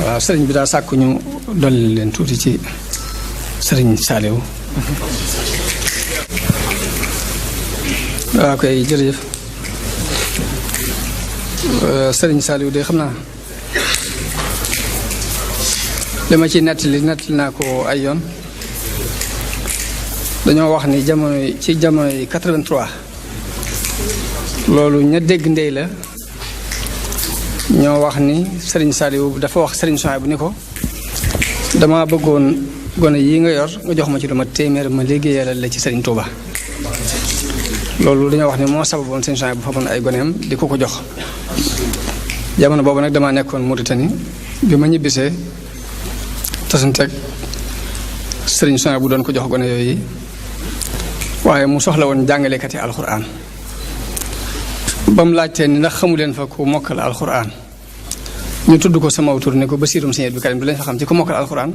waaw sëriñ bi daa sàkku ñu dolli leen tuuti ci sëriñ Saliou. waaw koy jërëjëf sëriñ Saliou de xam naa li ma ci nettali naa ko ay yoon. dañoo wax ni jamono yi 83 loolu ña dégg ndey la ñoo wax ni Serigne Saliou dafa wax Serigne Souhaïbou bu ni ko dama bëggoon gone yi nga yor nga jox ma ci lu ma téeméer ma liggéeyalal la ci Serigne Touba. loolu dañoo wax ni moo sababoon Serigne Souhaïbou bu faboon ay goneem di ko jox. jamono boobu nag damaa nekkoon Mauritanie bi ma ñibbisee tasanteeg Serigne Souhaïbou bu doon ko jox gone yooyu. waaye mu soxla woon jàngalekat yi alxuraan ba mu laajtee ni ndax xamu leen fa ku mokkal alxuraan ñu tudd ko sama tur ne ko Basiirum Sëñ Abdou Karim du leen fa xam ci ku mokkal alxuraan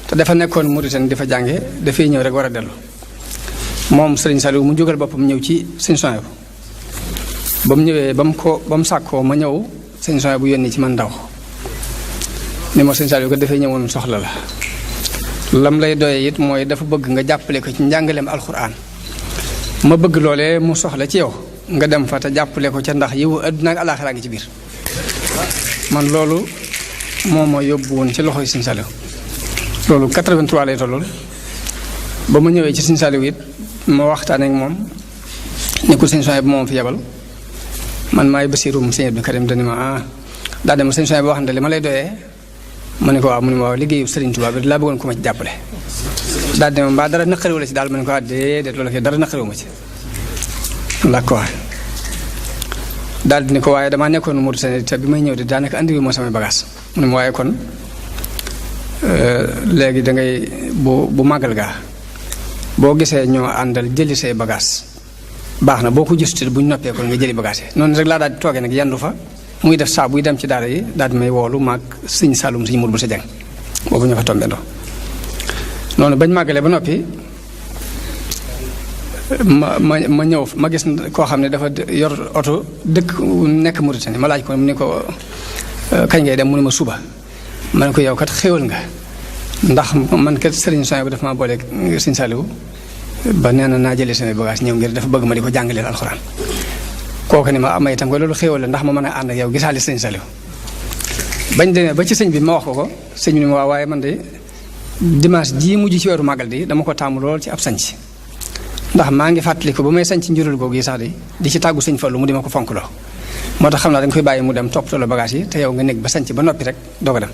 te dafa nekkoon Mauritanie dafa jànge dafay ñëw rek war a dellu. moom Serigne Saliou mu jógal boppam ñëw ci Serigne Souhaïbou ba mu ñëwee ba mu sàkkoo ma ñëw Serigne Souhaïbou bu yónni ci man ndaw ni ma Serigne Saliou ko dafay ñëwoon soxla la. lam lay doyee it mooy dafa bëgg nga jàppale ko ci njàngaleem alxuraan. ma bëgg loolee mu soxla ci yow nga dem fa te jàppale ko ca ndax yiwu àdduna ak alaaxira ngi ci biir man loolu moo ma yóbbu woon ci loxoy Serigne Saliou loolu 83 lay tollool ba ma ñëwee ci Serigne Saliou it ma waxtaan ak moom nekkul Serigne Souhaïbou moom fi yebal man maay Basiirum Sëñ Abdou Karim dani ma daa dem Serigne Souhaïbou wax ne li ma lay doyee ma ne ko waaw mu ne ma waaw liggéeyu Serigne Touba bi laa bëggoon ko ma ci jàppale daal di ma mbaa dara naqariwu la ci daal ma ne ko déedéet loolu kay dara naqariwu ma ci laa ko waxee daal di ne ko waaye damaa nekkoon Mauritanie te bi may ñëw de daanaka andi moo samay bagage mu ne ma waaye kon léegi da ngay bu màggal gaa boo gisee ñoo àndal jëli say bagage baax na boo ko gis bu ñu noppee kon nga jëli bagage yi noonu rek laa daal di toogee nag yandu fa muy def saa buy dem ci daara yi daal di may woolu maag Sëñ Saloum Sëñ Mourou bu sa jàng boobu ñoo fa tombendoo noonu bañ màggalee ba noppi ma ñëw ma gis koo xam ne dafa yor oto dëkk nekk Mauritanie ma laaj ko mu ne ko kañ ngay dem mu ne ma suba ma ne ko yow kat xéwal nga ndax man kat Serigne Souhaïbou dafa maa booleeg Serigne Saliou ba nee na naa jëlee seen bagage ñëw ngir dafa bëgg ma di ko jàngaleel alxuraan kooku ni ma amay itam ko loolu xéwal la ndax ma mën a ànd ak yow gisaale Serigne Saliou bañ demee ba ci sëñ bi ma wax ko sëñ bi ni ma waa waaye man de dimanche jii mujj ci weeru màggal di dama ko taamu lool ci ab sanc ndax maa ngi fàttaliku ba may sanc njurul googu yi sax di ci tàggu sëñ Fallu mu di ma ko fonk loo moo tax xam naa da nga koy bàyyi mu dem toppatoo la bagage yi te yow nga nekk ba sanc ba noppi rek doog a dem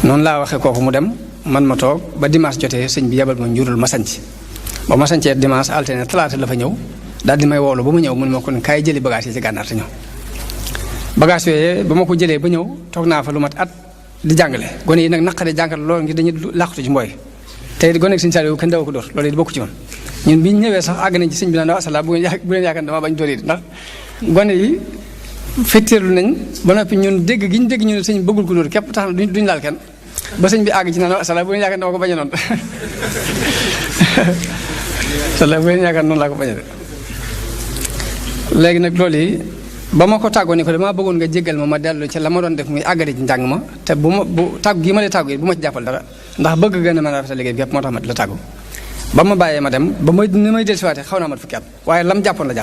noonu laa waxee kooku mu dem man ma toog ba dimanche jotee sëñ bi yebal ma njurul ma sanc ba ma sancee dimanche alterné talaata la fa ñëw daal di may woolu ba mu ñëw mu ne ma kon kaay jëli bagage yi ci gànnaar te ñëw bagage yooyu ba ma ko jëlee ba ñëw toog naa fa lu mat at di jàngale gone yi nag naqare jàngal loolu ngir dañuy làqatu ci mbooy tey gone ak Serigne Saliou kenn daw ko dóor loolu it bokku ci woon ñun bi ñu ñëwee sax àgg nañ ci sëñ bi naan asalaam bu leen yaakaar dama bañ dóor yi ndax gone yi fetteerlu nañ ba noppi ñun dégg gi ñu dégg ñu ne sëñ bëggul ko dóor képp tax duñ laal kenn ba sëñ bi àgg ci naan asalaam bu leen yaakaar dama ko bañ a noonu asalaam bu leen yaakaar noonu laa ko bañ a léegi nag loolu yi ba ma ko tàggoo ni ko damaa bëggoon nga jéggal ma dellu ci la ma doon def muy àggale ci njàng ma te bu tàggu gi ma lay tàggu yi bu ma ci jàppal dara ndax bëgg gën a mën a rafetal liggéey bi yëpp moo tax ma di la tàggu ba ma bàyyee ma dem ba ni may dellusiwaatee xaw naa mat fukki at waaye lam jàppoon la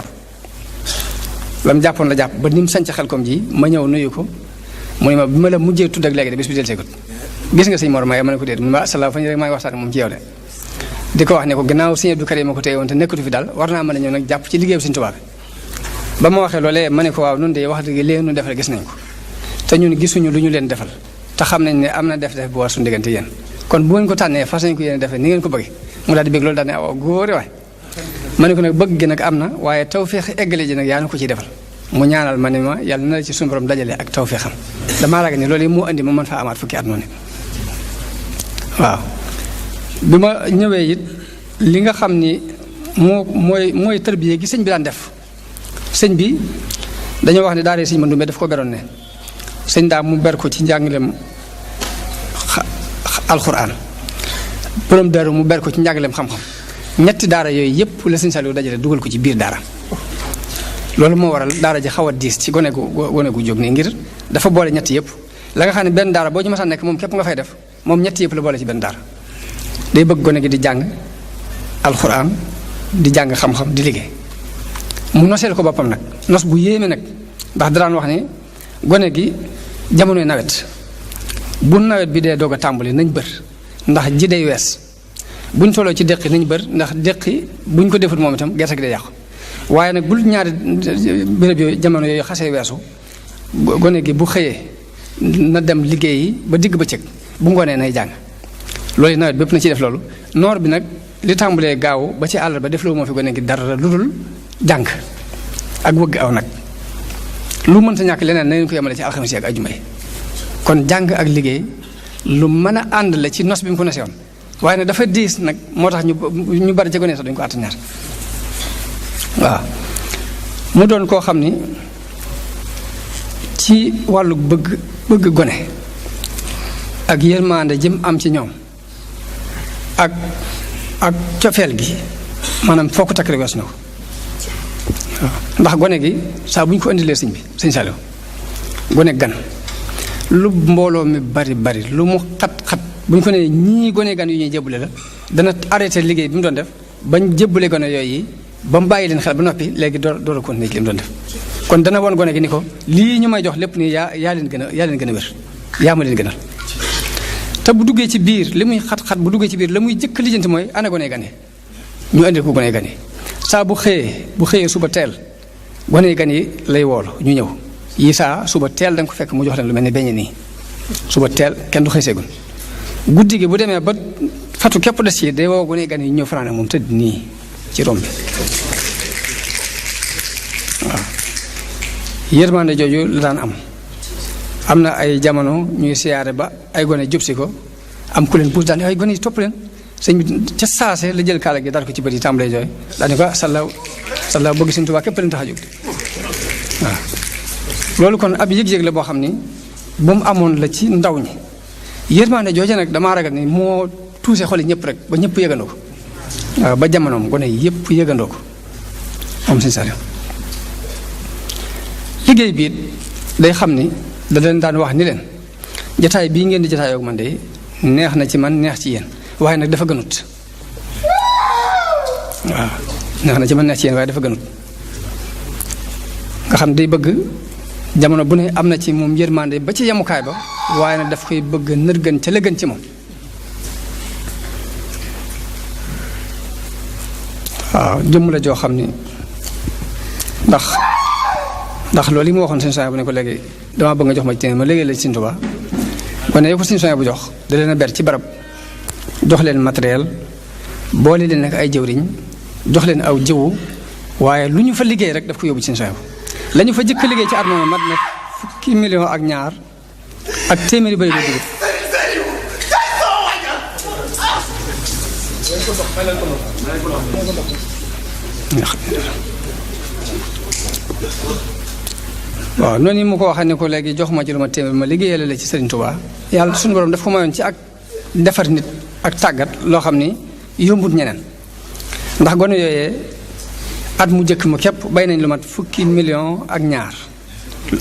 jàpp ba ni mu sanc Xelkom ji ma ñëw nuyu ko mu ne ma bi ma la mujjee tudd ak léegi de bis bi delluseegut gis nga sëñ Mor ma ne ko déet mu ne ma asalaam fa ñu rek maa ngi waxtaan moom ci yow de di ko wax ne ko gannaaw Sëñ Abdou Karim ma ko téye woon te nekkatu fi daal war naa mën a ñëw nag jàpp ci liggéeyu Sëñ Tuubaa bi ba ma waxee loolee ma ne ko waaw nun de wax dëgg léegi nu defal gis nañ ko te ñun gisuñu lu ñu leen defal te xam nañ ne am na def-def bu war suñu diggante yéen kon bu ngeen ko tànnee fas nañ ko yéen defee ni ngeen ko bëgg mu daal di bëgg loolu daal ne waaw góore waay ma ne ko nag bëgg gi nag am na waaye tawféex eggale ji nag yaa na ko ciy defal mu ñaanal ma ne ma yàlla na la ci suñu borom dajale ak tawféexam damaa ragal ni loolu yi moo indi ma mën faa amaat fukki at noonu waaw bi ma ñëwee it li nga xam ni mooy tërbiye gi sëñ bi daan def sëñ bi dañoo wax ne daara sëñ Mandoumbe daf ko beroon ne sëñ daa mu ber ko ci njàngaleem alxuraan borom daaru mu ber ko ci njàngaleem xam-xam ñetti daara yooyu yëpp la sëñ Saliou dajale dugal ko ci biir daara loolu moo waral daara ji xaw a diis ci gone gu jóg nii ngir dafa boole ñetti yëpp la nga xam ne benn daara boo ci masaan nekk moom képp nga fay def moom ñett yëpp la boole ci benn daara day bëgg gone gi di jàng alxuraan di jàng xam-xam di liggéey mu noseel ko boppam nag nos bu yéeme nag ndax daraan wax ni gone gi jamonoy nawet bu nawet bi dee doog a tàmbali nañ bër ndax ji day wees buñ tolloo ci déqi nañ bër ndax déqi buñ ko defut moom itam gerte gi day yàqu waaye nag bul ñaari béréb yooyu jamono yooyu xasee weesu gone gi bu xëyee na dem liggéeyi ba digg bëccëg bu ngoonee nay jàng loolu nawet bépp na ciy def loolu noor bi nag li tàmbalee gaaw ba ci àll ba def loo moo fi gone gi dara lu dul jàng ak wëgg aw nag lu mënta ñàkk leneen na ngeen ko yemale ci alxames yi ak ajuma yi kon jàng ak liggéey lu mën a ànd la ci nos bi mu ko nosee woon waaye nag dafa diis nag moo tax ñu bari ci gone sax duñu ko àtt ñaar waaw mu doon koo xam ni ci wàllu bëgg gone ak yërmande jëm am ci ñoom ak cofeel gi maanaam foo ko takk rek weesu na ko waaw ndax gone gi saa bu ñu ko indilee sëñ bi sëñ Saliou gone gan lu mbooloo mi bari lu mu xat bu ñu ko nee ñii gone gan yu ñuy jébbale la dana arrêté liggéey bi mu doon def bañ jébbale gone yooyu ba mu bàyyi leen xel ba noppi léegi door a continuer li mu doon def kon dana woon gone gi ni ko lii ñu may jox lépp nii yaa leen gën a wér yaa ma leen gënal te bu duggee ci biir li muy xat-xat bu duggee ci biir la muy jëkk lijjanti mooy ana gone gan yi ñu indil ko gone gan yi saa bu xëyee suba teel gone gan yi lay woolu ñu ñëw yi saa suba teel da nga ko fekk mu jox leen lu mel ni beñe nii suba teel kenn du xëy seegun guddi gi bu demee ba fatu képp des ci day woo gone gan yi ñëw fanaan ak moom tëdd nii ci rom bi waaw yërmande jooju la daan am na ay jamono ñuy siyaare ba ay gone jub si ko am ku leen buus daan ay gone yi topp leen sëñ bi ca saase la jël kaala gi daal ko ci bët yi tàmbalee jooy daal di ko sallaaw bëgg Sëñ Tuubaa képp leen tax a jóg waaw loolu kon ab yëg-yëg la boo xam ni bu mu amoon la ci ndaw ñi yërmande jooju nag damaa ragal ni moo tuuse xoli ñëpp rek ba ñëpp yëgandoo ko waaw ba jamonoom gone yëpp yëgandoo ko moom Sëñ Saliou liggéey bi day xam ni da leen daan wax ni leen jataay bii ngeen di jataayoo man de neex na ci man neex ci yéen waaye nag dafa gënut waaw neex na ci man neex ci yéen waaye dafa gënut nga xam day bëgg jamono bu ne am na ci moom yërmande ba ci yemukaay ba waaye nag daf koy bëgg nërgën ca la gën ci moom waaw jëmm la joo xam ni ndax loolu yi mu waxoon Sëñ Suhaybu bu ne ko léegi damaa bëgg nga jox ma ci téeméer ma léegi la ci Sëñ Tuubaa gone yi ko Sëñ Suhaybu bu jox da leen a ber ci barab jox leen matériel boole leen nag ay jëwriñ jox leen aw jiwu waaye lu ñu fa liggéey rek daf ko yóbbu ci Sëñ Suhaybu la ñu fa jëkk liggéey ci at moom mat na fukki million ak ñaar ak téeméeri bëri dugub waaw noonu mu ko waxee ne ko léegi jox ma ci lu ma téeméer ma liggéeyale la ci Serigne Touba yàlla suñu borom daf ko mayoon ci ak defar nit ak tàggat loo xam ni yombut ñeneen ndax gone yooyee at mu jëkk ma képp bay nañ lu mat fukki million ak ñaar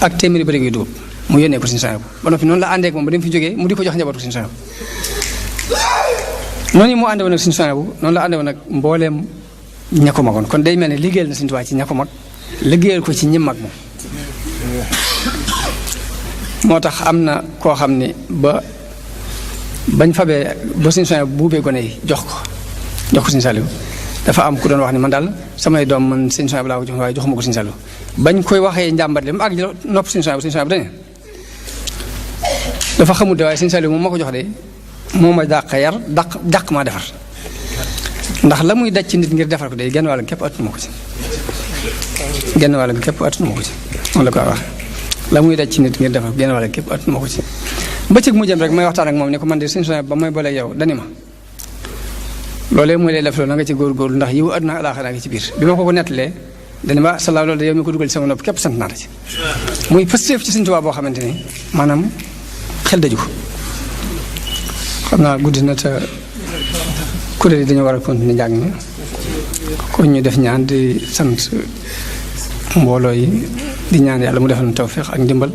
ak téeméeri bëri yu dugub mu yónnee ko Sëñ Suhaybu ba noppi noonu la àndee ak moom ba dem fi jógee mu di ko jox njabootu Sëñ Suhaybu noonu mu àndee woon ak Sëñ Suhaybu noonu la àndee woon ak mbooleem ña ko magoon kon day mel ne liggéeyal na Sëñ Tuubaa ci ña ko mag liggéeyal ko ci ñi mag moom moo tax am na koo xam ni bañ fabee ba Sëñ Suhaybu buubee gone yi jox ko Sëñ Saliou dafa am ku doon wax ni man daal samay doom man Sëñ Suhaybu laa ko jox waaye joxuma ko Sëñ Saliou bañ koy waxee njàmbat li mu àgg nopp Sëñ Suhaybu dañu dafa xamul de waaye Sëñ Saliou moom ma ko jox de moo ma dàq yar dàq maa defar ndax la muy daj ci nit ngir defar ko de genn wàll képp attunu ma ko ci genn wàll képp attunu ma ko ci moom la ko wax la muy daj ci nit ngir defar genn wàll képp attunu ma ko ci bëccëg mu jëm rek may waxtaan ak moom ne ko man de Sëñ Suhaybu ba may booleeg yow dani ma loolee mooy lay def loolu na nga ci góorgóorlu ndax yiw àdduna alaaxira ngi ci biir bi ma ko nettalee dani ma salaaw loolu de yow mi ko dugal ci sama nopp képp sant naa la ci muy pësteef ci Sëñ Tuubaa boo xamante ni maanaam xel daju ko xam naa guddi na te kuréel yi dañoo war a continuer njàng mi kon ñu def ñaan di sant mbooloo yi di ñaan yàlla mu defal ñu tawfeex ak ndimbal